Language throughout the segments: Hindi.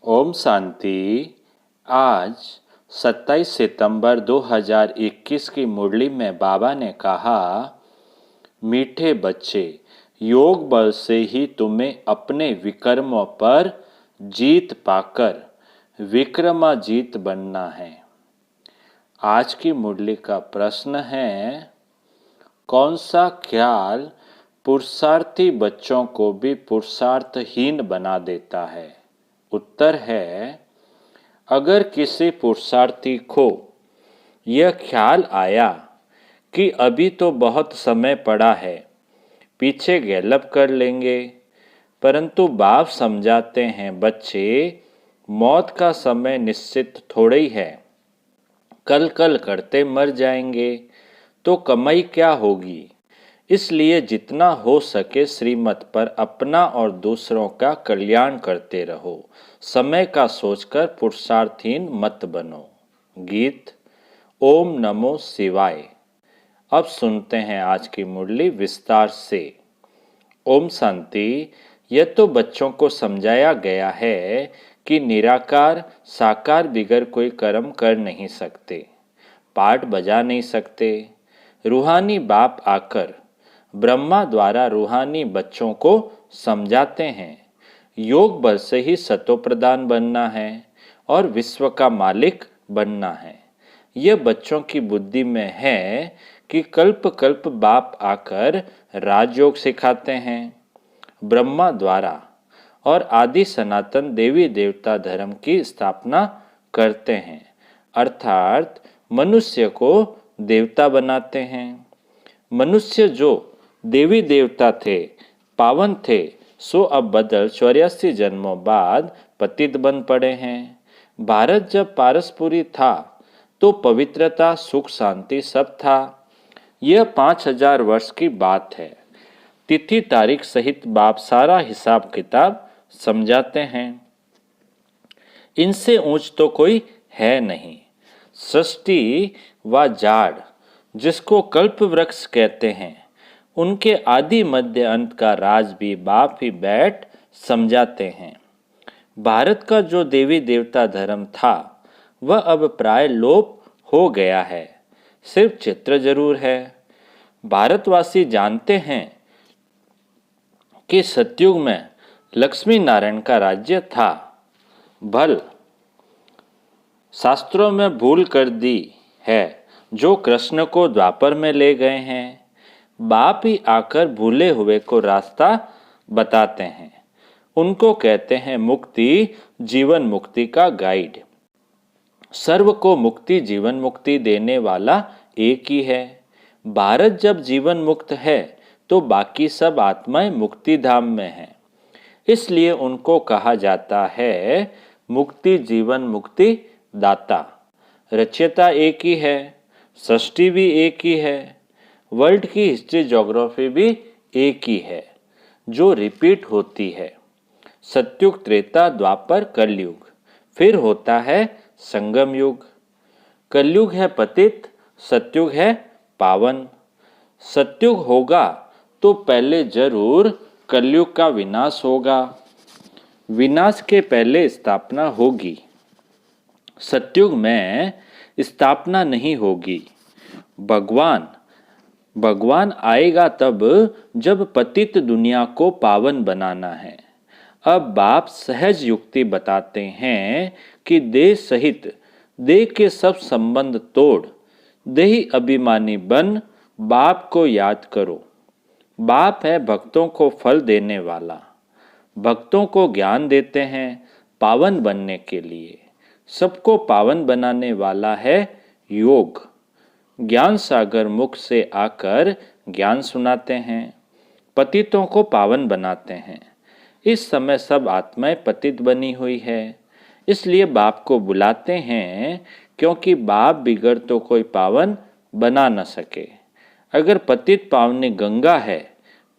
ओम शांति। आज 27 सितंबर 2021 की मुरली में बाबा ने कहा, मीठे बच्चे, योग बल से ही तुम्हें अपने विकर्मों पर जीत पाकर विक्रमाजीत बनना है। आज की मुरली का प्रश्न है, कौन सा ख्याल पुरुषार्थी बच्चों को भी पुरुषार्थहीन बना देता है? उत्तर है, अगर किसी पुरुषार्थी को यह ख्याल आया कि अभी तो बहुत समय पड़ा है, पीछे गैलप कर लेंगे, परंतु बाप समझाते हैं, बच्चे, मौत का समय निश्चित थोड़ा ही है, कल कल करते मर जाएंगे, तो कमाई क्या होगी। इसलिए जितना हो सके श्रीमत पर अपना और दूसरों का कल्याण करते रहो। समय का सोचकर पुरुषार्थहीन मत बनो। गीत ओम नमो शिवाय। अब सुनते हैं आज की मुरली विस्तार से। ओम शांति। यह तो बच्चों को समझाया गया है कि निराकार साकार बिगर कोई कर्म कर नहीं सकते, पाठ बजा नहीं सकते। रूहानी बाप आकर ब्रह्मा द्वारा रूहानी बच्चों को समझाते हैं, योग बल से ही सतो प्रधान बनना है और विश्व का मालिक बनना है। यह बच्चों की बुद्धि में है कि कल्प कल्प बाप आकर राजयोग सिखाते हैं ब्रह्मा द्वारा और आदि सनातन देवी देवता धर्म की स्थापना करते हैं, अर्थात मनुष्य को देवता बनाते हैं। मनुष्य जो देवी देवता थे, पावन थे, सो अब बदल 84 जन्मों बाद पतित बन पड़े हैं। भारत जब पारसपुरी था तो पवित्रता सुख शांति सब था। यह 5000 वर्ष की बात है। तिथि तारीख सहित बाप सारा हिसाब किताब समझाते हैं। इनसे ऊंच तो कोई है नहीं। सृष्टि व जाड़, जिसको कल्प वृक्ष कहते हैं, उनके आदि मध्य अंत का राज भी बाप ही बैठ समझाते हैं। भारत का जो देवी देवता धर्म था वह अब प्राय लोप हो गया है, सिर्फ चित्र जरूर है। भारतवासी जानते हैं कि सतयुग में लक्ष्मी नारायण का राज्य था। भल शास्त्रों में भूल कर दी है जो कृष्ण को द्वापर में ले गए हैं। बाप ही आकर भूले हुए को रास्ता बताते हैं। उनको कहते हैं मुक्ति, जीवन मुक्ति का गाइड। सर्व को मुक्ति जीवन मुक्ति देने वाला एक ही है। भारत जब जीवन मुक्त है तो बाकी सब आत्माएं मुक्ति धाम में हैं। इसलिए उनको कहा जाता है मुक्ति जीवन मुक्ति दाता। रचयिता एक ही है, सृष्टि भी एक ही है, वर्ल्ड की हिस्ट्री ज्योग्राफी भी एक ही है जो रिपीट होती है। सतयुग त्रेता द्वापर कलयुग, फिर होता है संगम युग। कलयुग है पतित, सतयुग है पावन। सतयुग होगा तो पहले जरूर कलयुग का विनाश होगा। विनाश के पहले स्थापना होगी। सतयुग में स्थापना नहीं होगी। भगवान आएगा तब जब पतित दुनिया को पावन बनाना है। अब बाप सहज युक्ति बताते हैं कि देह सहित देह के सब संबंध तोड़ देही अभिमानी बन बाप को याद करो। बाप है भक्तों को फल देने वाला। भक्तों को ज्ञान देते हैं पावन बनने के लिए। सबको पावन बनाने वाला है योग। ज्ञान सागर मुख से आकर ज्ञान सुनाते हैं, पतितों को पावन बनाते हैं। इस समय सब आत्माएं पतित बनी हुई है, इसलिए बाप को बुलाते हैं, क्योंकि बाप बिगड़ तो कोई पावन बना न सके। अगर पतित पावनी गंगा है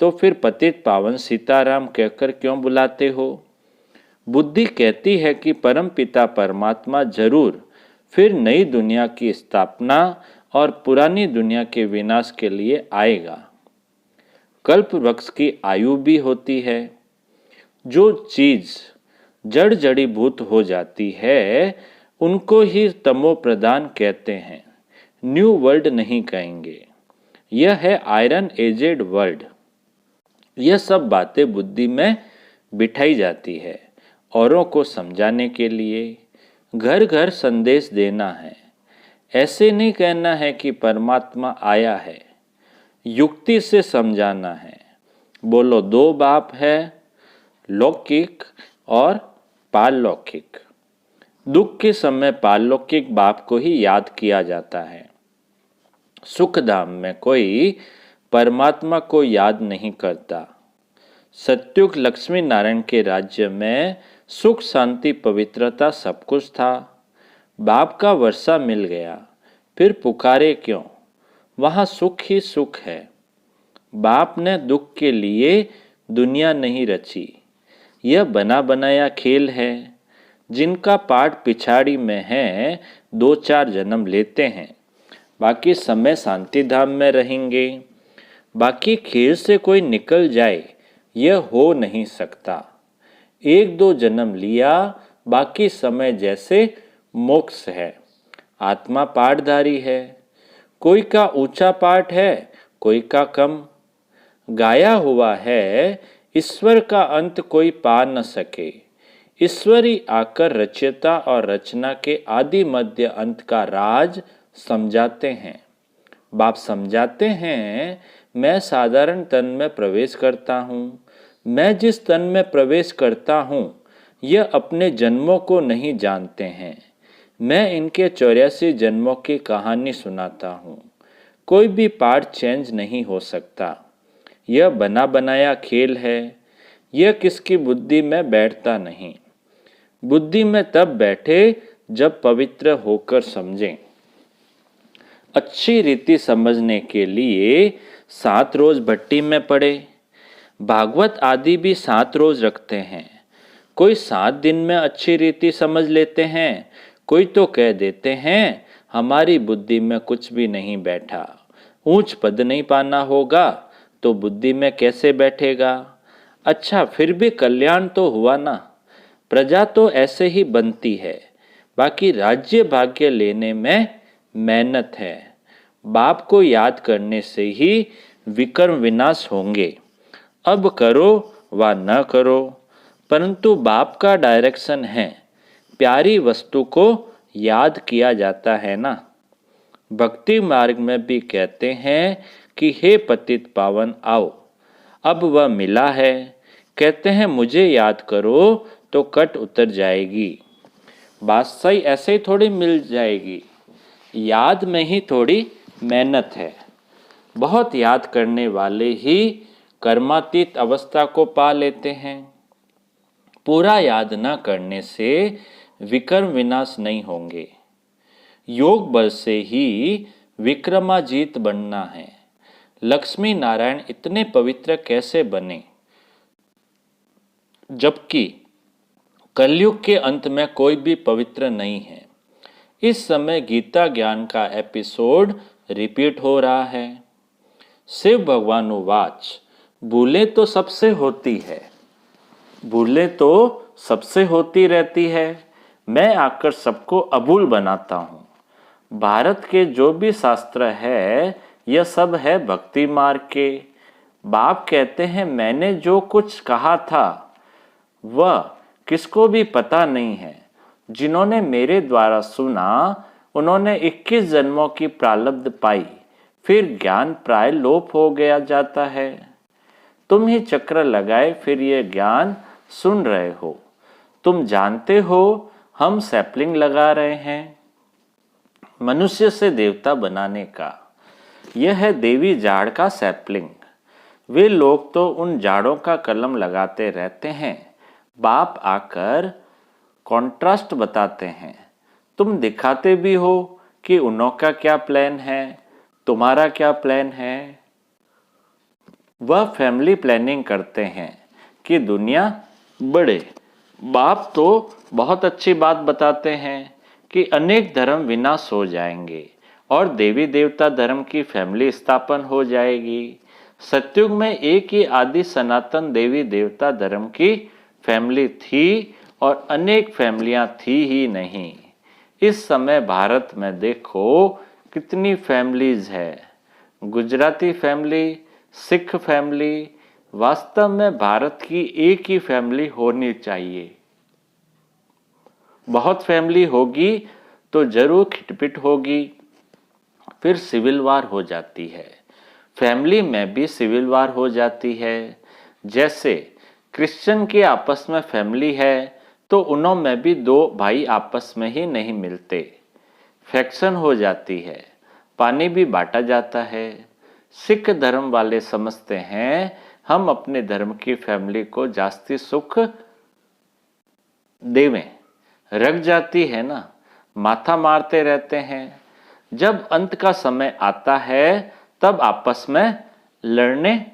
तो फिर पतित पावन सीताराम कहकर क्यों बुलाते हो? बुद्धि कहती है कि परम पिता परमात्मा जरूर फिर नई दुनिया की स्थापना और पुरानी दुनिया के विनाश के लिए आएगा। कल्प वृक्ष की आयु भी होती है। जो चीज जड़ जड़ीभूत हो जाती है, उनको ही तमो प्रधान कहते हैं। न्यू वर्ल्ड नहीं कहेंगे, यह है आयरन एजेड वर्ल्ड। यह सब बातें बुद्धि में बिठाई जाती है औरों को समझाने के लिए। घर घर संदेश देना है। ऐसे नहीं कहना है कि परमात्मा आया है, युक्ति से समझाना है। बोलो दो बाप है, लौकिक और पारलौकिक। दुख के समय पारलौकिक बाप को ही याद किया जाता है। सुख धाम में कोई परमात्मा को याद नहीं करता। सत्युग लक्ष्मी नारायण के राज्य में सुख शांति पवित्रता सब कुछ था। बाप का वर्षा मिल गया, फिर पुकारे क्यों? वहाँ सुख ही सुख है। बाप ने दुख के लिए दुनिया नहीं रची। यह बना बनाया खेल है। जिनका पाठ पिछाड़ी में है, दो चार जन्म लेते हैं, बाकी समय शांति धाम में रहेंगे। बाकी खेल से कोई निकल जाए, यह हो नहीं सकता। एक दो जन्म लिया, बाकी समय जैसे मोक्ष है। आत्मा पाठधारी है। कोई का ऊंचा पाठ है, कोई का कम। गाया हुआ है, ईश्वर का अंत कोई पा न सके। ईश्वर ही आकर रचयिता और रचना के आदि मध्य अंत का राज समझाते हैं। बाप समझाते हैं, मैं साधारण तन में प्रवेश करता हूँ। मैं जिस तन में प्रवेश करता हूँ, यह अपने जन्मों को नहीं जानते हैं। मैं इनके 84 जन्मों की कहानी सुनाता हूँ। कोई भी पार्ट चेंज नहीं हो सकता। यह बना बनाया खेल है। यह किसकी बुद्धि में बैठता नहीं। बुद्धि में तब बैठे जब पवित्र होकर समझें। अच्छी रीति समझने के लिए 7 रोज भट्टी में पड़े। भागवत आदि भी 7 रोज रखते हैं। कोई 7 दिन में अच्छी रीति समझ लेते हैं, कोई तो कह देते हैं हमारी बुद्धि में कुछ भी नहीं बैठा। ऊंच पद नहीं पाना होगा तो बुद्धि में कैसे बैठेगा? अच्छा, फिर भी कल्याण तो हुआ ना। प्रजा तो ऐसे ही बनती है, बाकी राज्य भाग्य लेने में मेहनत है। बाप को याद करने से ही विकर्म विनाश होंगे। अब करो व न करो, परंतु बाप का डायरेक्शन है। प्यारी वस्तु को याद किया जाता है ना। भक्ति मार्ग में भी कहते हैं कि हे पतित पावन आओ। अब वह मिला है, कहते हैं मुझे याद करो तो कट उतर जाएगी। बात सही ऐसे ही थोड़ी मिल जाएगी। याद में ही थोड़ी मेहनत है। बहुत याद करने वाले ही कर्मातीत अवस्था को पा लेते हैं। पूरा याद न करने से विक्रम विनाश नहीं होंगे। योग बल से ही विक्रमाजीत बनना है। लक्ष्मी नारायण इतने पवित्र कैसे बने, जबकि कलयुग के अंत में कोई भी पवित्र नहीं है। इस समय गीता ज्ञान का एपिसोड रिपीट हो रहा है। शिव भगवान उवाच, भूलें तो सबसे होती है, भूलें तो सबसे होती रहती है। मैं आकर सबको अभूल बनाता हूँ। भारत के जो भी शास्त्र है, यह सब है भक्ति मार्ग के। बाप कहते हैं मैंने जो कुछ कहा था वह किसको भी पता नहीं है। जिन्होंने मेरे द्वारा सुना, उन्होंने 21 जन्मों की प्रारब्ध पाई। फिर ज्ञान प्राय लोप हो गया जाता है। तुम ही चक्र लगाए फिर ये ज्ञान सुन रहे हो। तुम जानते हो हम सैपलिंग लगा रहे हैं मनुष्य से देवता बनाने का। यह है देवी झाड़ का सैपलिंग। वे लोग तो उन झाड़ों का कलम लगाते रहते हैं। बाप आकर कॉन्ट्रास्ट बताते हैं। तुम दिखाते भी हो कि उनका क्या प्लान है, तुम्हारा क्या प्लान है। वह फैमिली प्लानिंग करते हैं कि दुनिया बढ़े। बाप तो बहुत अच्छी बात बताते हैं कि अनेक धर्म विनाश हो जाएंगे और देवी देवता धर्म की फैमिली स्थापन हो जाएगी। सतयुग में एक ही आदि सनातन देवी देवता धर्म की फैमिली थी और अनेक फैमिलियां थी ही नहीं। इस समय भारत में देखो कितनी फैमिलीज है, गुजराती फैमिली, सिख फैमिली। वास्तव में भारत की एक ही फैमिली होनी चाहिए। बहुत फैमिली होगी तो जरूर खिटपिट होगी, फिर सिविल वार हो जाती है। फैमिली में भी सिविल वार हो जाती है। जैसे क्रिश्चियन के आपस में फैमिली है तो उनों में भी दो भाई आपस में ही नहीं मिलते, फैक्शन हो जाती है, पानी भी बांटा जाता है। सिख धर्म वाले समझते हैं हम अपने धर्म की फैमिली को जास्ती सुख देवें, रख जाती है ना, माथा मारते रहते हैं। जब अंत का समय आता है तब आपस में लग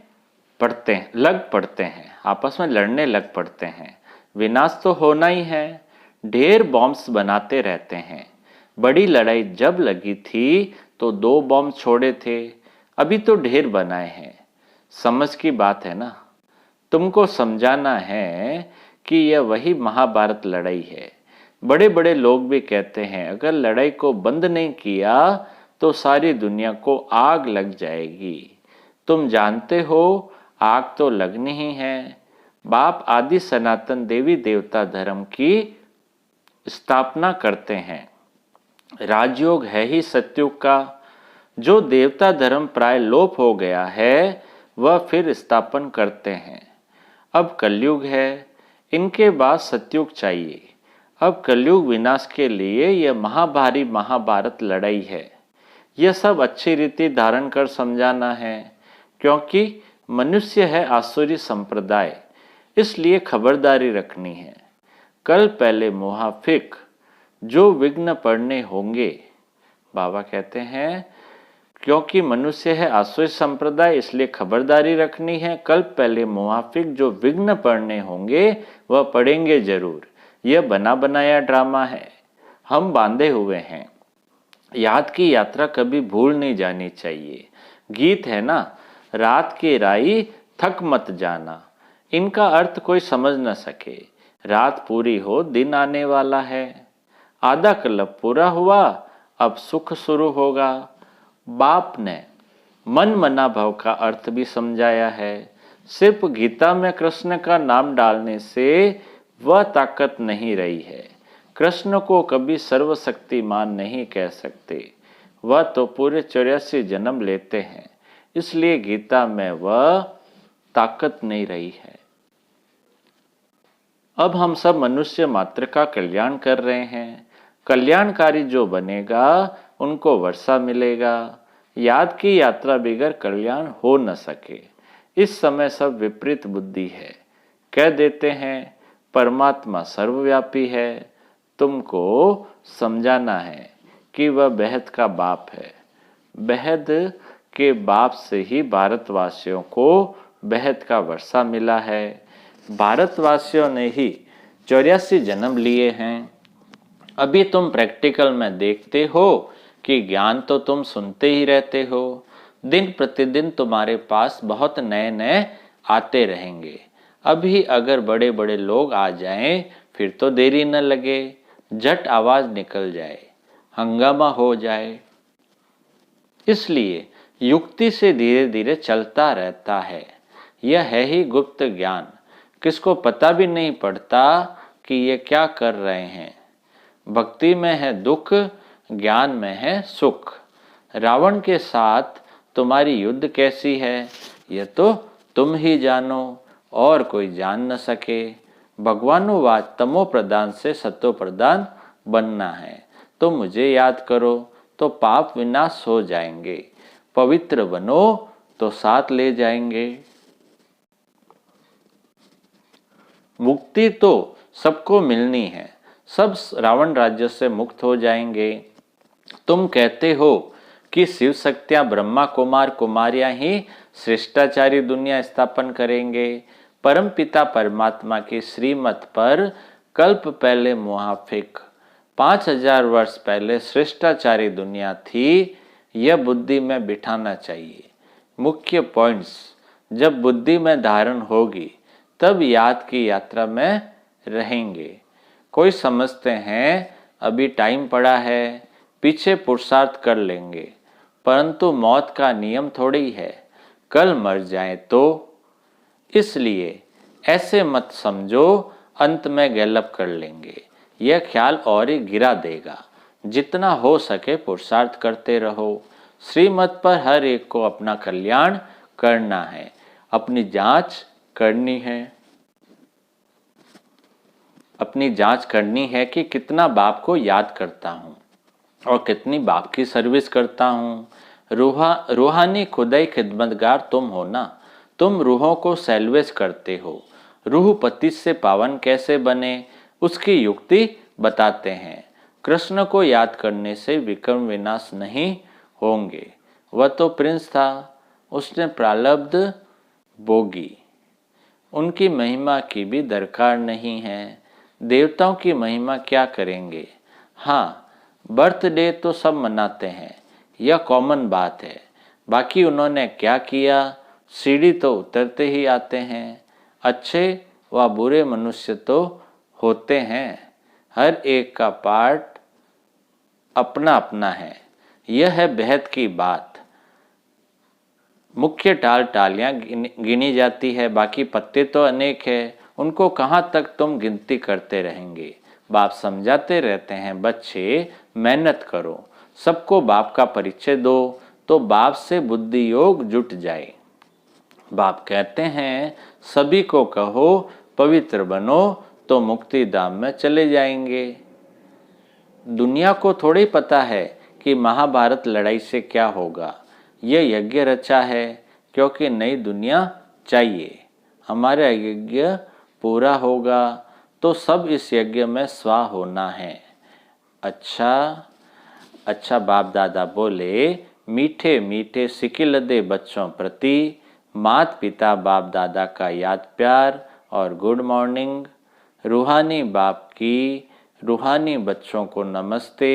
पड़ते हैं, आपस में लड़ने लग पड़ते हैं। विनाश तो होना ही है, ढेर बॉम्ब्स बनाते रहते हैं। बड़ी लड़ाई जब लगी थी तो 2 बॉम्ब छोड़े थे, अभी तो ढेर बनाए हैं। समझ की बात है ना। तुमको समझाना है कि यह वही महाभारत लड़ाई है। बड़े बड़े लोग भी कहते हैं अगर लड़ाई को बंद नहीं किया तो सारी दुनिया को आग लग जाएगी। तुम जानते हो आग तो लगनी ही है। बाप आदि सनातन देवी देवता धर्म की स्थापना करते हैं। राजयोग है ही सतयुग का। जो देवता धर्म प्राय लोप हो गया है वह फिर स्थापन करते हैं। अब कलयुग है, इनके बाद सतयुग चाहिए। अब कलयुग विनाश के लिए यह महाभारी महाभारत लड़ाई है। यह सब अच्छी रीति धारण कर समझाना है, क्योंकि मनुष्य है आसुरी संप्रदाय, इसलिए खबरदारी रखनी है। कल पहले मुहाफिक जो विघ्न पड़ने होंगे, बाबा कहते हैं क्योंकि मनुष्य है आसुरी संप्रदाय इसलिए खबरदारी रखनी है। कल पहले मुवाफिक जो विघ्न पड़ने होंगे वह पड़ेंगे जरूर। यह बना बनाया ड्रामा है, हम बांधे हुए हैं। याद की यात्रा कभी भूल नहीं जानी चाहिए। गीत है ना, रात की राई थक मत जाना। इनका अर्थ कोई समझ न सके। रात पूरी हो दिन आने वाला है। आधा क्लब पूरा हुआ, अब सुख शुरू होगा। बाप ने मन मना भाव का अर्थ भी समझाया है। सिर्फ गीता में कृष्ण का नाम डालने से वह ताकत नहीं रही है। कृष्ण को कभी सर्वशक्तिमान नहीं कह सकते, वह तो पूरे 84 जन्म लेते हैं, इसलिए गीता में वह ताकत नहीं रही है। अब हम सब मनुष्य मात्र का कल्याण कर रहे हैं। कल्याणकारी जो बनेगा उनको वर्षा मिलेगा। याद की यात्रा बगैर कल्याण हो न सके। इस समय सब विपरीत बुद्धि है, कह देते हैं परमात्मा सर्वव्यापी है। तुमको समझाना है कि वह बेहद का बाप है। बेहद के बाप से ही भारतवासियों को बेहद का वर्षा मिला है। भारतवासियों ने ही 84 जन्म लिए हैं। अभी तुम प्रैक्टिकल में देखते हो कि ज्ञान तो तुम सुनते ही रहते हो। दिन प्रतिदिन तुम्हारे पास बहुत नए नए आते रहेंगे। अभी अगर बड़े बड़े लोग आ जाएं फिर तो देरी न लगे, झट आवाज निकल जाए, हंगामा हो जाए। इसलिए युक्ति से धीरे धीरे चलता रहता है। यह है ही गुप्त ज्ञान, किसको पता भी नहीं पड़ता कि ये क्या कर रहे हैं। भक्ति में है दुख, ज्ञान में है सुख। रावण के साथ तुम्हारी युद्ध कैसी है यह तो तुम ही जानो, और कोई जान न सके। भगवानुवाच तमो प्रधान से सतो प्रधान बनना है तो मुझे याद करो तो पाप विनाश हो जाएंगे। पवित्र बनो तो साथ ले जाएंगे। मुक्ति तो सबको मिलनी है, सब रावण राज्य से मुक्त हो जाएंगे। तुम कहते हो कि शिव शक्तियां ब्रह्मा कुमार कुमारियां ही श्रेष्ठाचारी दुनिया स्थापन करेंगे। परम पिता परमात्मा की श्रीमत पर कल्प पहले मुहाफिक 5000 वर्ष पहले श्रेष्ठाचारी दुनिया थी। यह बुद्धि में बिठाना चाहिए। मुख्य पॉइंट्स जब बुद्धि में धारण होगी तब याद की यात्रा में रहेंगे। कोई समझते हैं अभी टाइम पड़ा है, पीछे पुरुषार्थ कर लेंगे, परंतु मौत का नियम थोड़ी है, कल मर जाए तो। इसलिए ऐसे मत समझो अंत में गैलप कर लेंगे, यह ख्याल और ही गिरा देगा। जितना हो सके पुरुषार्थ करते रहो। श्रीमत पर हर एक को अपना कल्याण करना है, अपनी जांच करनी है। अपनी जांच करनी है कि कितना बाप को याद करता हूँ और कितनी बाप की सर्विस करता हूँ। रूहानी खुदाई खिदमतगार तुम हो ना, तुम रूहों को सेल्वेज करते हो। रूह पति से पावन कैसे बने उसकी युक्ति बताते हैं। कृष्ण को याद करने से विक्रम विनाश नहीं होंगे। वह तो प्रिंस था, उसने प्रारब्ध भोगी, उनकी महिमा की भी दरकार नहीं है। देवताओं की महिमा क्या करेंगे। हाँ, बर्थडे तो सब मनाते हैं, यह कॉमन बात है। बाकी उन्होंने क्या किया, सीढ़ी तो उतरते ही आते हैं। अच्छे व बुरे मनुष्य तो होते हैं, हर एक का पार्ट अपना अपना है। यह है बेहद की बात। मुख्य टालियां गिनी जाती है, बाकी पत्ते तो अनेक है, उनको कहाँ तक तुम गिनती करते रहेंगे। बाप समझाते रहते हैं, बच्चे मेहनत करो, सबको बाप का परिचय दो, तो बाप से बुद्धि योग जुट जाए। बाप कहते हैं सभी को कहो पवित्र बनो, तो मुक्ति धाम में चले जाएंगे। दुनिया को थोड़ी पता है कि महाभारत लड़ाई से क्या होगा। यह यज्ञ रचा है क्योंकि नई दुनिया चाहिए। हमारा यज्ञ पूरा होगा तो सब इस यज्ञ में स्वाह होना है। अच्छा बाप दादा बोले, मीठे मीठे सिकिलदे बच्चों प्रति माता पिता बाप दादा का याद प्यार और गुड मॉर्निंग। रूहानी बाप की रूहानी बच्चों को नमस्ते।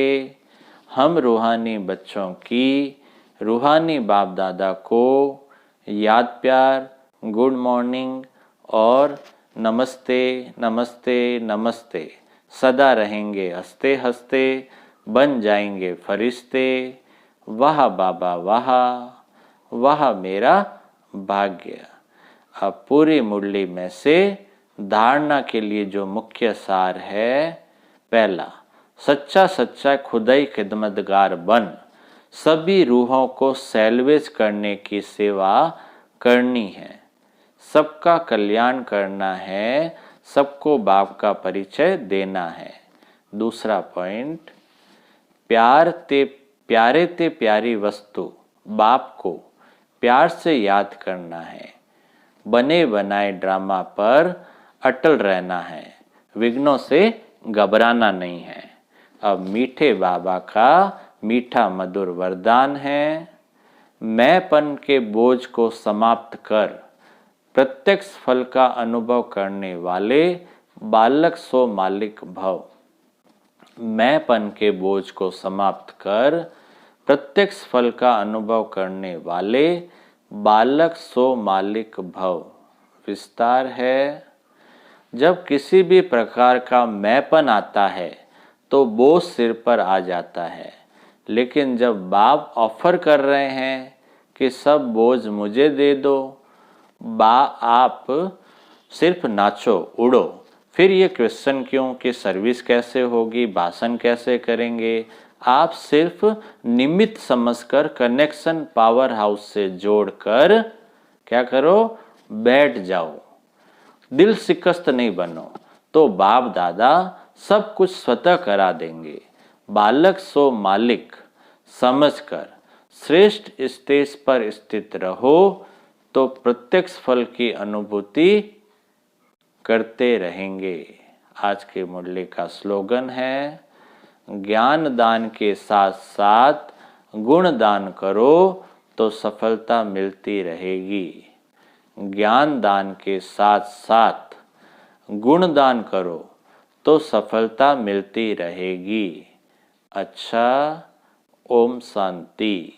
हम रूहानी बच्चों की रूहानी बाप दादा को याद प्यार, गुड मॉर्निंग और नमस्ते नमस्ते नमस्ते। सदा रहेंगे हंसते हंसते, बन जाएंगे फरिश्ते। वाह बाबा वाह, वाह मेरा भाग्य। अब पूरी मुरली में से धारणा के लिए जो मुख्य सार है, पहला, सच्चा सच्चा खुदाई खिदमतगार बन, सभी रूहों को सेल्वेज करने की सेवा करनी है, सबका कल्याण करना है, सबको बाप का परिचय देना है। दूसरा पॉइंट, प्यारे ते प्यारी वस्तु बाप को प्यार से याद करना है। बने बनाए ड्रामा पर अटल रहना है, विघ्नों से घबराना नहीं है। अब मीठे बाबा का मीठा मधुर वरदान है, मैंपन के बोझ को समाप्त कर प्रत्यक्ष फल का अनुभव करने वाले बालक सो मालिक भव। मैंपन के बोझ को समाप्त कर प्रत्यक्ष फल का अनुभव करने वाले बालक सो मालिक भव। विस्तार है, जब किसी भी प्रकार का मैंपन आता है तो बोझ सिर पर आ जाता है, लेकिन जब बाप ऑफर कर रहे हैं कि सब बोझ मुझे दे दो, आप सिर्फ नाचो उड़ो, फिर ये क्वेश्चन क्यों कि सर्विस कैसे होगी, भाषण कैसे करेंगे। आप सिर्फ निमित्त समझकर कनेक्शन पावर हाउस से जोड़कर क्या करो, बैठ जाओ, दिल शिकस्त नहीं बनो, तो बाप दादा सब कुछ स्वतः करा देंगे। बालक सो मालिक समझकर श्रेष्ठ स्टेज पर स्थित रहो, तो प्रत्यक्ष फल की अनुभूति करते रहेंगे। आज के मुरली का स्लोगन है, ज्ञान दान के साथ साथ गुण दान करो तो सफलता मिलती रहेगी। ज्ञान दान के साथ साथ गुण दान करो तो सफलता मिलती रहेगी। अच्छा, ओम शांति।